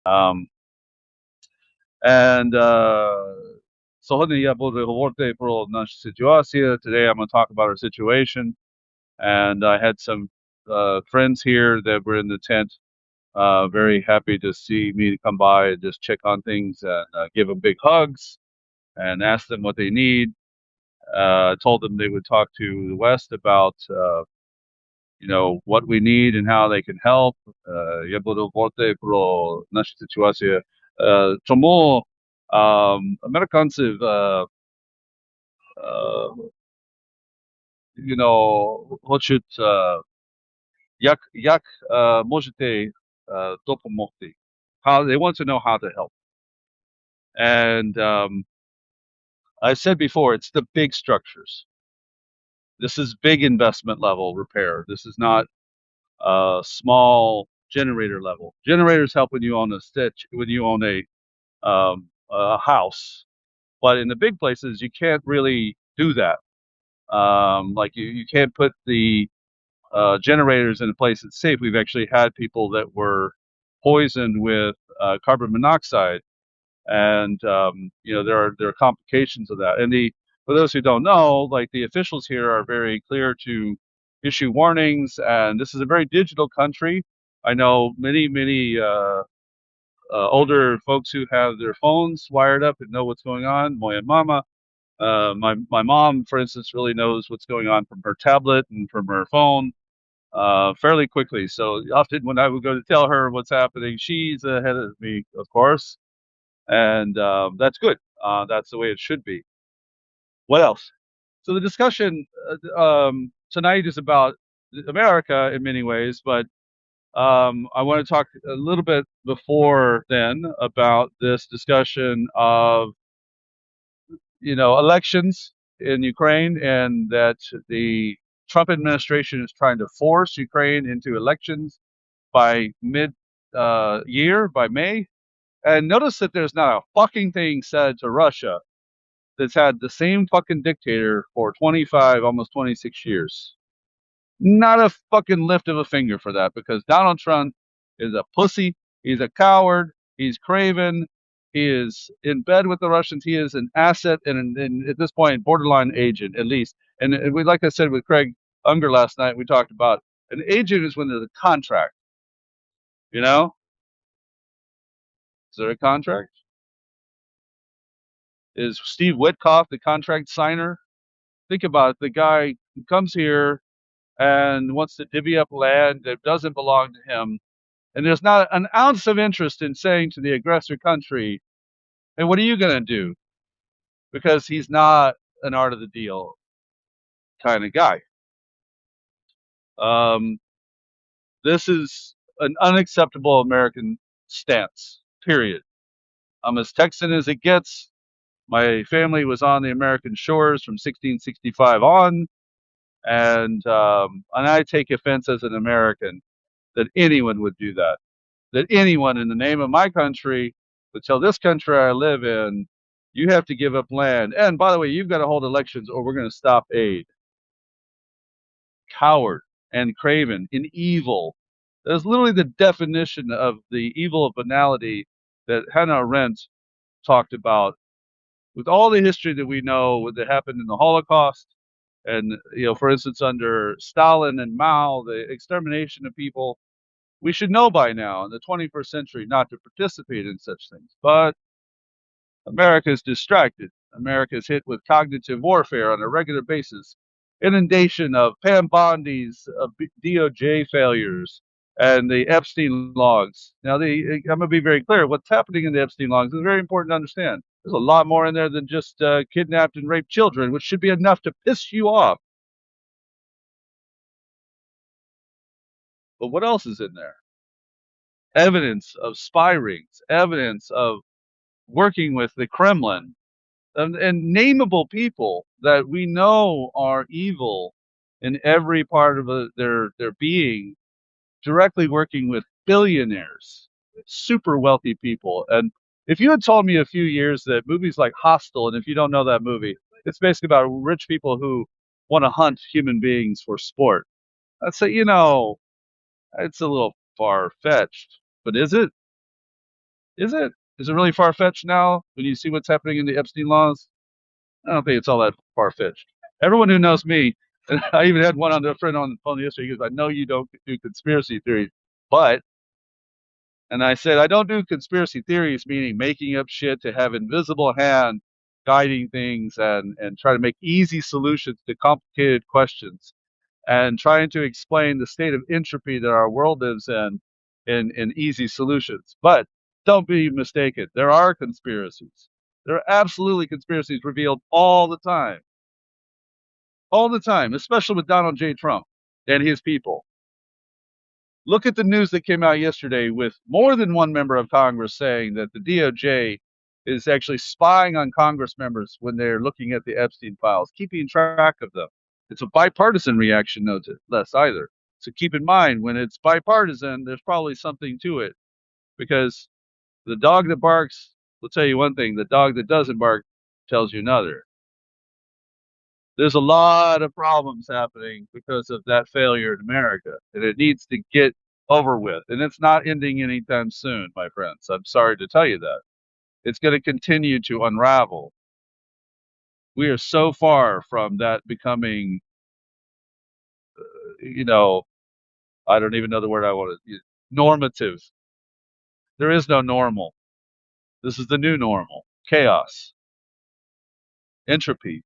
Um, and Shodně já budu hovořit pro naši situaci. Today I'm going to talk about our situation. And I had some friends here that were in the tent, very happy to see me come by and just check on things and give them big hugs and ask them what they need. Told them they would talk to the West about, what we need and how they can help. Я буду говорить про нашу ситуацию. Чому американців, хочуть, як можете допомогти? How they want to know how to help. And I said before, it's the big structures. This is big investment level repair. This is not small generator level. Generators help when you own a house, but in the big places you can't really do that. Like you can't put the generators in a place that's safe. We've actually had people that were poisoned with carbon monoxide, and there are complications of that. And for those who don't know, like the officials here are very clear to issue warnings, and this is a very digital country. I know many older folks who have their phones wired up and know what's going on. Moya mama. My mom, for instance, really knows what's going on from her tablet and from her phone fairly quickly. So often when I would go to tell her what's happening, she's ahead of me, of course, and that's good. That's the way it should be. What else? So the discussion tonight is about America in many ways, but I want to talk a little bit before then about this discussion of elections in Ukraine, and that the Trump administration is trying to force Ukraine into elections by mid year, by May. And notice that there's not a fucking thing said to Russia that's had the same fucking dictator for 25, almost 26 years. Not a fucking lift of a finger for that, because Donald Trump is a pussy. He's a coward. He's craven. He is in bed with the Russians. He is an asset and at this point, borderline agent, at least. And we, like I said with Craig Unger last night, we talked about an agent is when there's a contract. You know, is there a contract? Is Steve Witkoff the contract signer? Think about it. The guy who comes here and wants to divvy up land that doesn't belong to him, and there's not an ounce of interest in saying to the aggressor country, hey, what are you going to do? Because he's not an art of the deal kind of guy. This is an unacceptable American stance, period. I'm as Texan as it gets. My family was on the American shores from 1665 on, and I take offense as an American that anyone would do that. That anyone in the name of my country would tell this country I live in, you have to give up land. And by the way, you've got to hold elections or we're going to stop aid. Coward and craven and evil. That's literally the definition of the evil of banality that Hannah Arendt talked about. With all the history that we know that happened in the Holocaust, and for instance, under Stalin and Mao, the extermination of people, we should know by now in the 21st century not to participate in such things. But America is distracted. America is hit with cognitive warfare on a regular basis, inundation of Pam Bondi's DOJ failures and the Epstein logs. Now, I'm going to be very clear. What's happening in the Epstein logs is very important to understand. There's a lot more in there than just kidnapped and raped children, which should be enough to piss you off. But what else is in there? Evidence of spy rings, evidence of working with the Kremlin, and nameable people that we know are evil in every part of their being, directly working with billionaires, super wealthy people. And if you had told me a few years that movies like Hostel, and if you don't know that movie, it's basically about rich people who want to hunt human beings for sport, I'd say, it's a little far-fetched. But is it? Is it? Is it really far-fetched now when you see what's happening in the Epstein laws? I don't think it's all that far-fetched. Everyone who knows me, and I even had one on the friend on the phone yesterday, he goes, I know you don't do conspiracy theories, but, and I said, I don't do conspiracy theories, meaning making up shit to have invisible hand guiding things and try to make easy solutions to complicated questions and trying to explain the state of entropy that our world lives in easy solutions. But don't be mistaken. There are conspiracies. There are absolutely conspiracies revealed all the time, especially with Donald J. Trump and his people. Look at the news that came out yesterday with more than one member of Congress saying that the DOJ is actually spying on Congress members when they're looking at the Epstein files, keeping track of them. It's a bipartisan reaction, no less either. So keep in mind, when it's bipartisan, there's probably something to it because the dog that barks will tell you one thing, the dog that doesn't bark tells you another. There's a lot of problems happening because of that failure in America, and it needs to get over with. And it's not ending anytime soon, my friends. I'm sorry to tell you that. It's going to continue to unravel. We are so far from that becoming, you know, I don't even know the word I want to use, normative. There is no normal. This is the new normal. Chaos, entropy.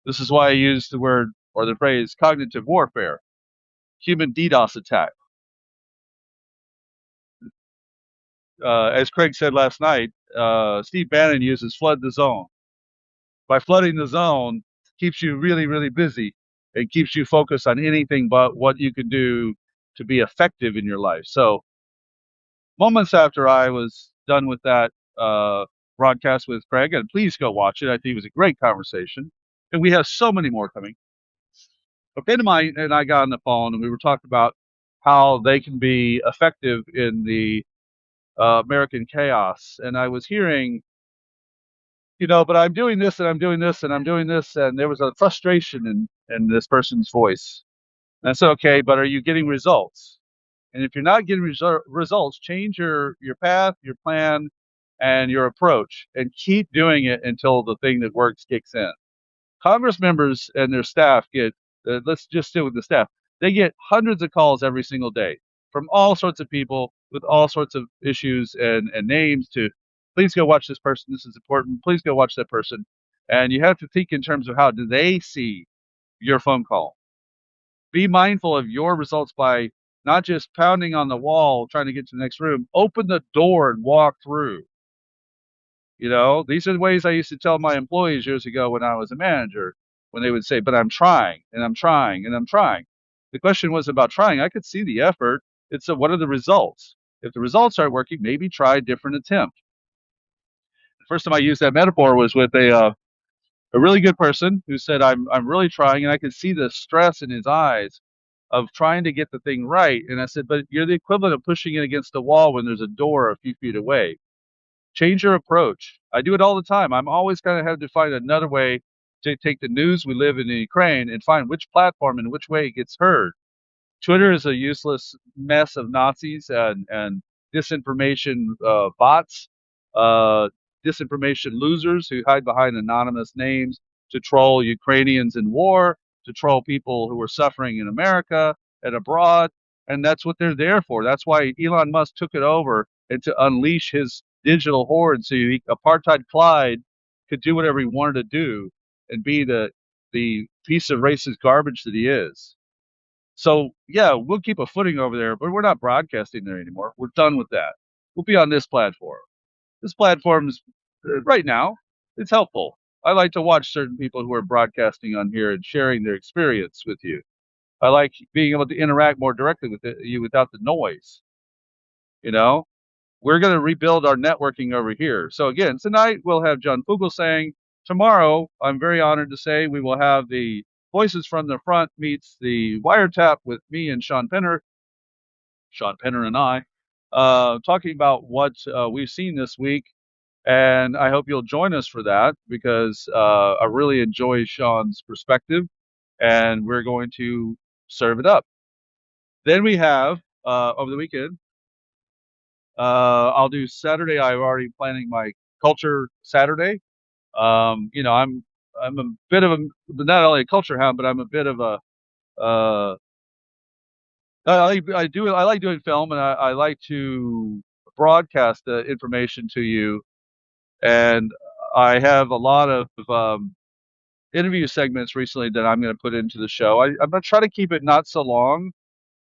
This is why I use the word or the phrase cognitive warfare, human DDoS attack. As Craig said last night, Steve Bannon uses flood the zone. By flooding the zone, keeps you really, really busy and keeps you focused on anything but what you can do to be effective in your life. So, moments after I was done with that broadcast with Craig, and please go watch it. I think it was a great conversation, and we have so many more coming. A friend of mine and I got on the phone, and we were talking about how they can be effective in the American chaos. And I was hearing, but I'm doing this and I'm doing this and I'm doing this, and there was a frustration in this person's voice. And I said, okay, but are you getting results? And if you're not getting results, change your path, your plan, and your approach, and keep doing it until the thing that works kicks in. Congress members and their staff get, let's just stick with the staff, they get hundreds of calls every single day from all sorts of people with all sorts of issues and names to, please go watch this person, this is important, please go watch that person. And you have to think in terms of how do they see your phone call. Be mindful of your results by not just pounding on the wall trying to get to the next room. Open the door and walk through. These are the ways I used to tell my employees years ago when I was a manager, when they would say, but I'm trying and I'm trying and I'm trying. The question was about trying. I could see the effort. It's what are the results? If the results aren't working, maybe try a different attempt. The first time I used that metaphor was with a really good person who said, I'm really trying, and I could see the stress in his eyes of trying to get the thing right. And I said, but you're the equivalent of pushing it against the wall when there's a door a few feet away. Change your approach. I do it all the time. I'm always going to have to find another way to take the news we live in Ukraine and find which platform and which way it gets heard. Twitter is a useless mess of Nazis and disinformation bots, uh, disinformation losers who hide behind anonymous names to troll Ukrainians in war, to troll people who are suffering in America and abroad. And that's what they're there for. That's why Elon Musk took it over and to unleash his digital horde so apartheid Clyde could do whatever he wanted to do and be the piece of racist garbage that he is. So yeah, we'll keep a footing over there, but we're not broadcasting there anymore. We're done with that. We'll be on this platform. This platform is right now, it's helpful. I like to watch certain people who are broadcasting on here and sharing their experience with you. I like being able to interact more directly with you without the noise. We're going to rebuild our networking over here. So again, tonight we'll have John Fugelsang. Tomorrow, I'm very honored to say we will have the Voices from the Front meets the Wiretap with me and Sean Penner and I, talking about what we've seen this week. And I hope you'll join us for that because I really enjoy Sean's perspective, and we're going to serve it up. Then we have, over the weekend, I'll do Saturday. I'm already planning my culture Saturday. I'm a bit of a not only a culture hound, but I'm a bit of a uh, I like doing film, and I like to broadcast the information to you. And I have a lot of interview segments recently that I'm going to put into the show. I'm going to try to keep it not so long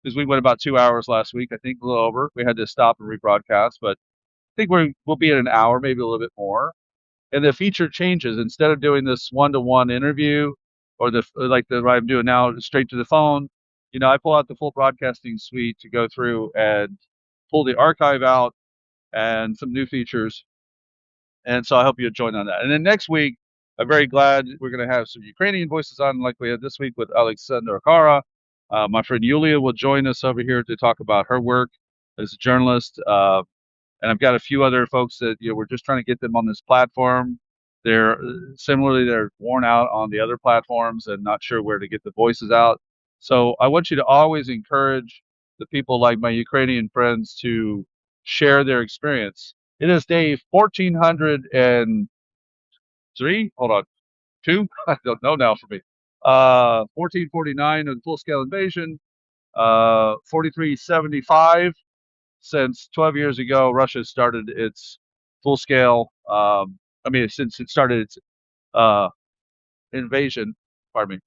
because we went about 2 hours last week. I think a little over. We had to stop and rebroadcast, but I think we'll be at an hour, maybe a little bit more. And the feature changes. Instead of doing this one-to-one interview or what I'm doing now, straight to the phone, I pull out the full broadcasting suite to go through and pull the archive out and some new features. And so I hope you join on that. And then next week, I'm very glad we're going to have some Ukrainian voices on, like we had this week with Alexandra Kara. My friend Yulia will join us over here to talk about her work as a journalist. And I've got a few other folks that we're just trying to get them on this platform. They're worn out on the other platforms and not sure where to get the voices out. So I want you to always encourage the people like my Ukrainian friends to share their experience. It is day 1403. Hold on, two. I don't know now for me. 1449 of the full-scale invasion. 4375 since 12 years ago, Russia started its full scale, since it started its uh, invasion, pardon me.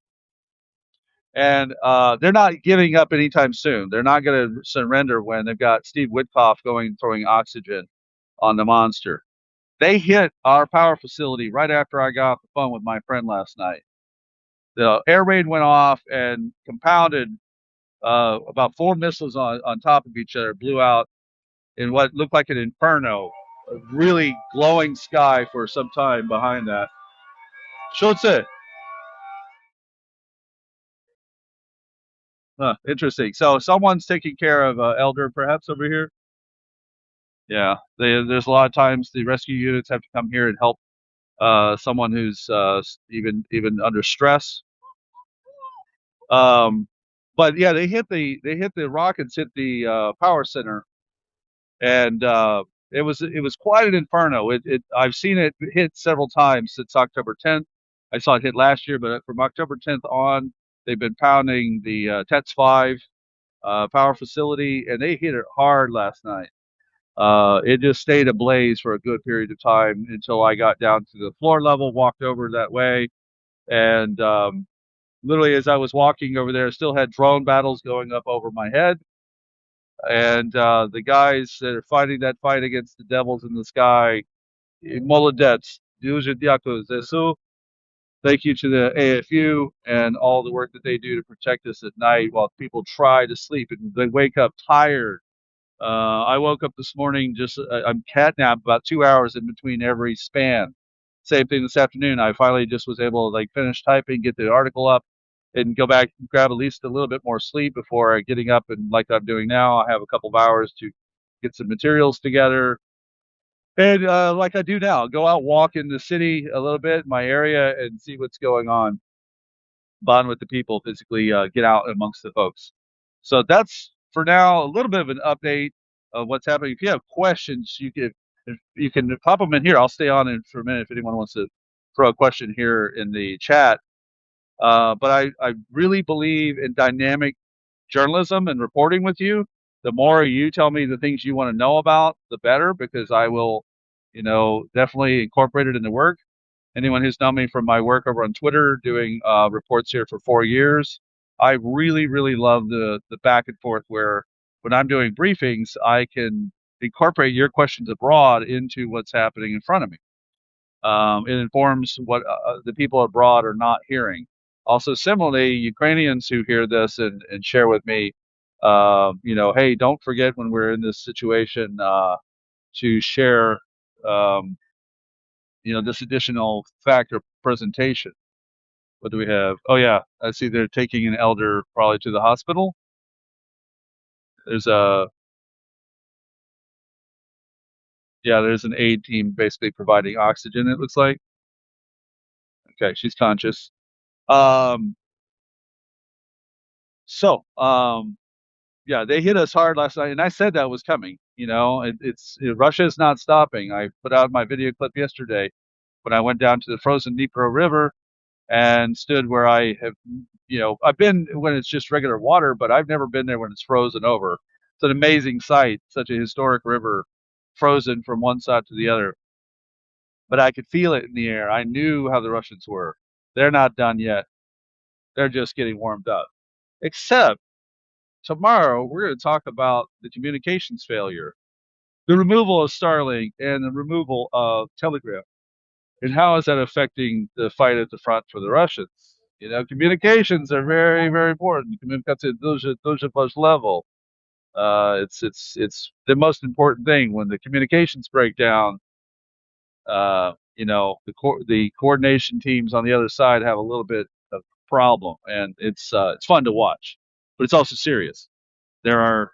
And they're not giving up anytime soon. They're not going to surrender when they've got Steve Witkoff throwing oxygen on the monster. They hit our power facility right after I got off the phone with my friend last night. The air raid went off and compounded about 4 missiles on top of each other, blew out in what looked like an inferno, a really glowing sky for some time behind that. Schulze. Interesting. So someone's taking care of Elder perhaps over here? Yeah. There's a lot of times the rescue units have to come here and help someone who's even under stress. But yeah, they hit the rockets, hit the power center, and it was quite an inferno. I've seen it hit several times since October 10th. I saw it hit last year, but from October 10th on, they've been pounding the CHP-5 power facility, and they hit it hard last night. It just stayed ablaze for a good period of time until I got down to the floor level, walked over that way, and literally as I was walking over there, I still had drone battles going up over my head. And the guys that are fighting that fight against the devils in the sky, Molodets, Duja Diako Zesu, thank you to the AFU and all the work that they do to protect us at night while people try to sleep and they wake up tired. I woke up this morning I'm catnapped about 2 hours in between every span. Same thing this afternoon. I finally just was able to finish typing, get the article up, and go back and grab at least a little bit more sleep before getting up. And like I'm doing now, I have a couple of hours to get some materials together. And like I do now, go out, walk in the city a little bit, my area, and see what's going on. Bond with the people, physically get out amongst the folks. So that's for now a little bit of an update of what's happening. If you have questions, you can pop them in here. I'll stay on in for a minute if anyone wants to throw a question here in the chat. But I really believe in dynamic journalism and reporting with you. The more you tell me the things you want to know about, the better, because I will, definitely incorporate it in the work. Anyone who's known me from my work over on Twitter, doing reports here for 4 years, I really, really love the back and forth where when I'm doing briefings, I can incorporate your questions abroad into what's happening in front of me. It informs what the people abroad are not hearing. Also, similarly, Ukrainians who hear this and share with me, hey, don't forget when we're in this situation to share, um, this additional fact or presentation. What do we have? Oh yeah, I see they're taking an elder probably to the hospital. There's there's an aid team basically providing oxygen. It looks like. Okay, she's conscious. Um, so yeah, they hit us hard last night, and I said that was coming. Russia is not stopping. I put out my video clip yesterday when I went down to the frozen Dnipro River and stood where I have, I've been when it's just regular water, but I've never been there when it's frozen over. It's an amazing sight, such a historic river, frozen from one side to the other. But I could feel it in the air. I knew how the Russians were. They're not done yet. They're just getting warmed up. Except tomorrow, we're going to talk about the communications failure, the removal of Starlink, and the removal of Telegram. And how is that affecting the fight at the front for the Russians? Communications are very, very important. Communicacja дуже важливо. It's the most important thing. When the communications break down, the coordination teams on the other side have a little bit of problem, and it's fun to watch, but it's also serious. There are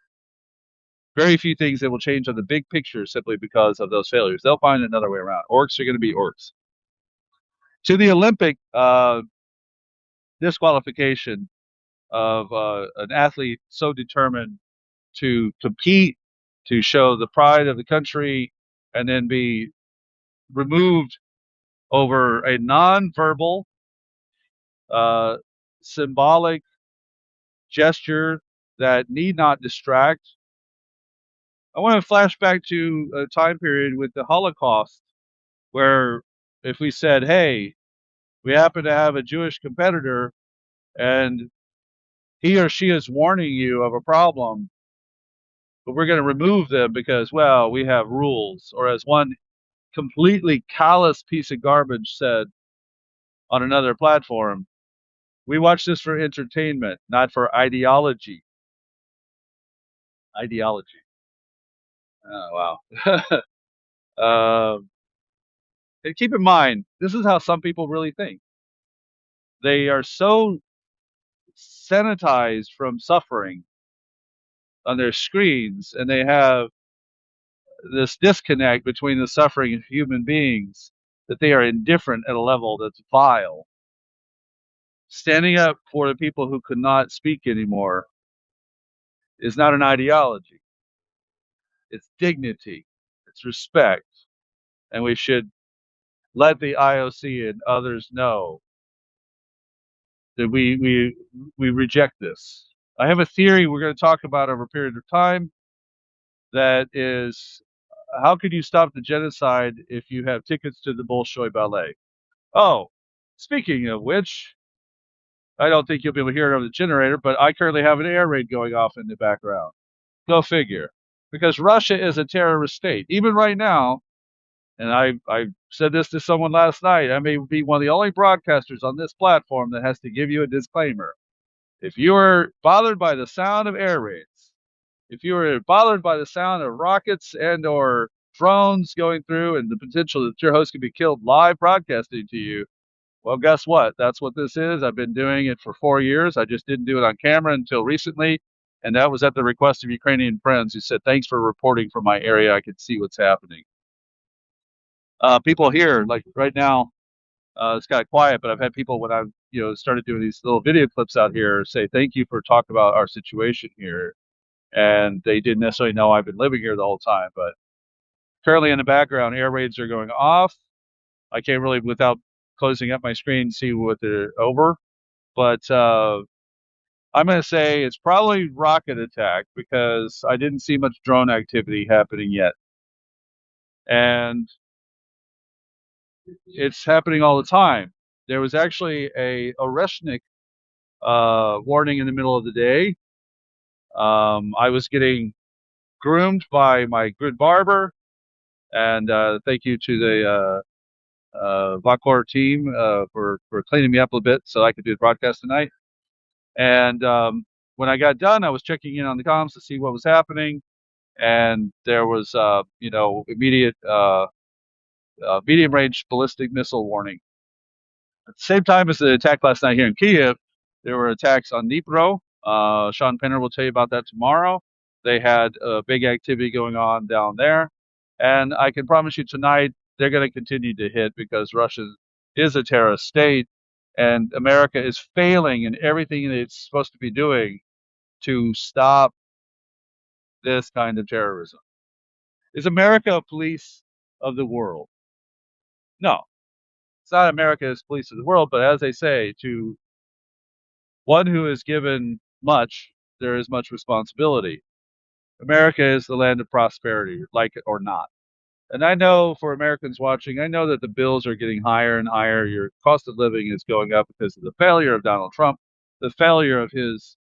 very few things that will change on the big picture simply because of those failures. They'll find another way around. Orcs are going to be orcs. To the Olympic disqualification of an athlete so determined to compete, to show the pride of the country, and then be removed over a non-verbal, symbolic gesture that need not distract. I want to flash back to a time period with the Holocaust where if we said, hey, we happen to have a Jewish competitor and he or she is warning you of a problem, but we're going to remove them because, well, we have rules. Or as one completely callous piece of garbage said on another platform, we watch this for entertainment, not for ideology. Ideology. Oh, wow. And keep in mind, this is how some people really think. They are so sanitized from suffering on their screens, and they have this disconnect between the suffering of human beings that they are indifferent at a level that's vile. Standing up for the people who could not speak anymore is not an ideology. It's dignity. It's respect. And we should let the IOC and others know that we reject this. I have a theory we're going to talk about over a period of time that is, how could you stop the genocide if you have tickets to the Bolshoi Ballet? Oh, speaking of which, I don't think you'll be able to hear it over the generator, but I currently have an air raid going off in the background. Go figure. Because Russia is a terrorist state. Even right now, and I said this to someone last night, I may be one of the only broadcasters on this platform that has to give you a disclaimer. If you are bothered by the sound of air raids, if you are bothered by the sound of rockets and or drones going through and the potential that your host could be killed live broadcasting to you, well, guess what? That's what this is. I've been doing it for 4 years. I just didn't do it on camera until recently. And that was at the request of Ukrainian friends who said, thanks for reporting from my area. I can see what's happening. People here, like right now, it's got quiet, but I've had people when I've started doing these little video clips out here say, thank you for talking about our situation here. And they didn't necessarily know I've been living here the whole time. But currently in the background, air raids are going off. I can't really, without closing up my screen, see what they're over. But I'm going to say it's probably rocket attack because I didn't see much drone activity happening yet. And it's happening all the time. There was actually a Oreshnik warning in the middle of the day. I was getting groomed by my good barber, and thank you to the Vakor team for cleaning me up a bit so I could do the broadcast tonight. And when I got done, I was checking in on the comms to see what was happening, and there was immediate medium range ballistic missile warning. At the same time as the attack last night here in Kyiv, there were attacks on Dnipro. Sean Penner will tell you about that tomorrow. They had big activity going on down there. And I can promise you tonight, they're going to continue to hit because Russia is a terrorist state. And America is failing in everything that it's supposed to be doing to stop this kind of terrorism. Is America a police of the world? No, it's not America as police of the world, but as they say, to one who is given much, there is much responsibility. America is the land of prosperity, like it or not. And I know for Americans watching, I know that the bills are getting higher and higher. Your cost of living is going up because of the failure of Donald Trump, the failure of his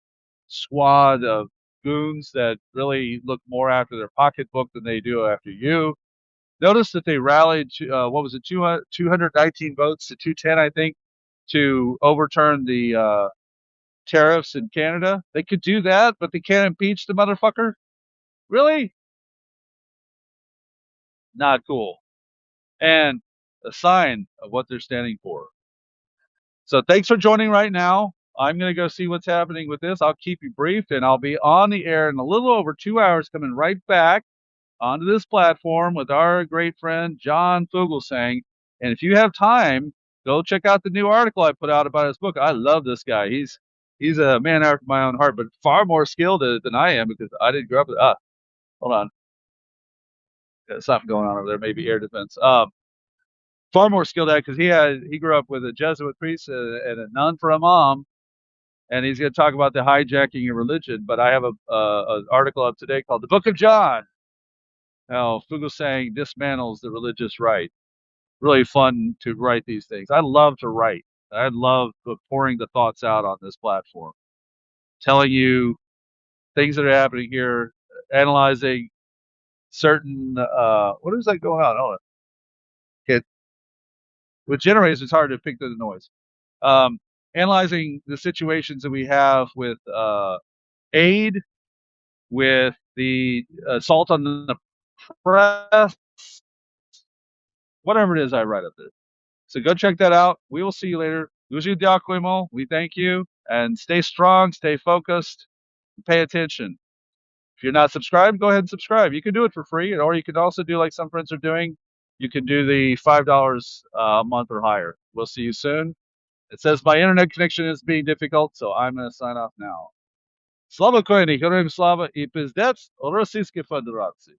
squad of goons that really look more after their pocketbook than they do after you. Notice that they rallied, what was it, 219 votes to 210, I think, to overturn the tariffs in Canada. They could do that, but they can't impeach the motherfucker? Really? Not cool. And a sign of what they're standing for. So thanks for joining right now. I'm going to go see what's happening with this. I'll keep you briefed, and I'll be on the air in a little over 2 hours, coming right back onto this platform with our great friend John Fugelsang. And if you have time, go check out the new article I put out about his book. I love this guy. He's a man after my own heart, but far more skilled at it than I am because I didn't grow up with. Hold on, something going on over there. Maybe air defense. Far more skilled at it because he grew up with a Jesuit priest and a nun for a mom, and he's going to talk about the hijacking of religion. But I have an article up today called "The Book of John." How Fugelsang dismantles the religious right. Really fun to write these things. I love to write. I love pouring the thoughts out on this platform, telling you things that are happening here, analyzing certain. What is that going on? Oh, it with generators, it's hard to pick through the noise. Um, Analyzing the situations that we have with aid, with the assault on the press, whatever it is I write up there. So go check that out. We will see you later. We thank you, and stay strong, stay focused, pay attention. If you're not subscribed, go ahead and subscribe. You can do it for free, or you can also do like some friends are doing. You can do the $5 a month or higher. We'll see you soon. It says my internet connection is being difficult, so I'm going to sign off now. Slava Koenig, Slava i Pizdets, Rossiyska Federacji.